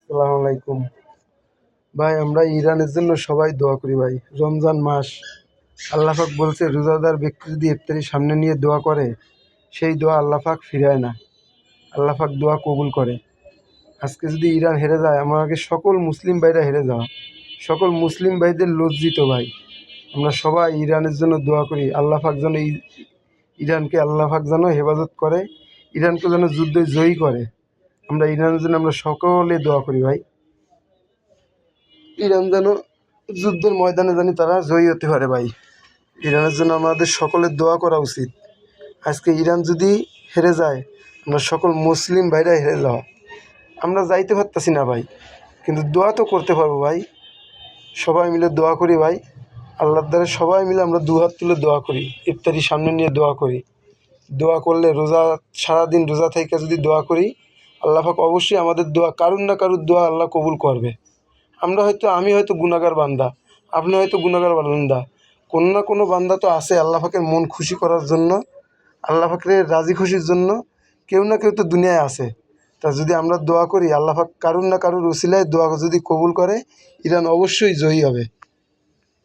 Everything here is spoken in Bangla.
আসসালামু আলাইকুম ভাই। আমরা ইরানের জন্য সবাই দোয়া করি ভাই। রমজান মাস, আল্লাহ পাক বলছে রোজাদার ব্যক্তি যদি ইফতারি সামনে নিয়ে দোয়া করে, সেই দোয়া আল্লাহ পাক ফিরায় না, আল্লাহ পাক দোয়া কবুল করে। আজকে যদি ইরান হেরে যায়, আমাকে সকল মুসলিম ভাইরা হেরে যাওয়া, সকল মুসলিম ভাইদের লজ্জিত ভাই। আমরা সবাই ইরানের জন্য দোয়া করি, আল্লাহ পাক যেন ইরানকে আল্লাহ পাক যেন হেফাজত করে, ইরানকে যেন যুদ্ধে জয়ী করে। আমরা ইরানের জন্য আমরা সকলে দোয়া করি ভাই। ইরান যেন যুদ্ধের ময়দানে জানি তারা জয়ী হতে পারে ভাই। ইরানের জন্য আমাদের সকলের দোয়া করা উচিত। আজকে ইরান যদি হেরে যায়, আমরা সকল মুসলিম ভাইরা হেরে যাওয়া, আমরা যাইতে পারতেছি না ভাই, কিন্তু দোয়া তো করতে পারবো ভাই। সবাই মিলে দোয়া করি ভাই। আল্লাহর দ্বারা সবাই মিলে আমরা দুহাত তুলে দোয়া করি, ইফতারি সামনে নিয়ে দোয়া করি। দোয়া করলে রোজা, সারাদিন রোজা থেকে যদি দোয়া করি, আল্লাহ পাক অবশ্যই আমাদের দোয়া, কারুর না কারুর দোয়া আল্লাহ কবুল করবে। আমি হয়তো গুনাহগার বান্দা, আপনি হয়তো গুনাহগার বান্দা, কোনো না কোনো বান্দা তো আছে আল্লাহ পাকের মন খুশি করার জন্য, আল্লাহ পাকের রাজি খুশির জন্য কেউ না কেউ তো দুনিয়ায় আছে। তা যদি আমরা দোয়া করি, আল্লাহ পাক কারুর না কারুর উসিলায় দোয়া যদি কবুল করে, ইরান অবশ্যই জয়ী হবে।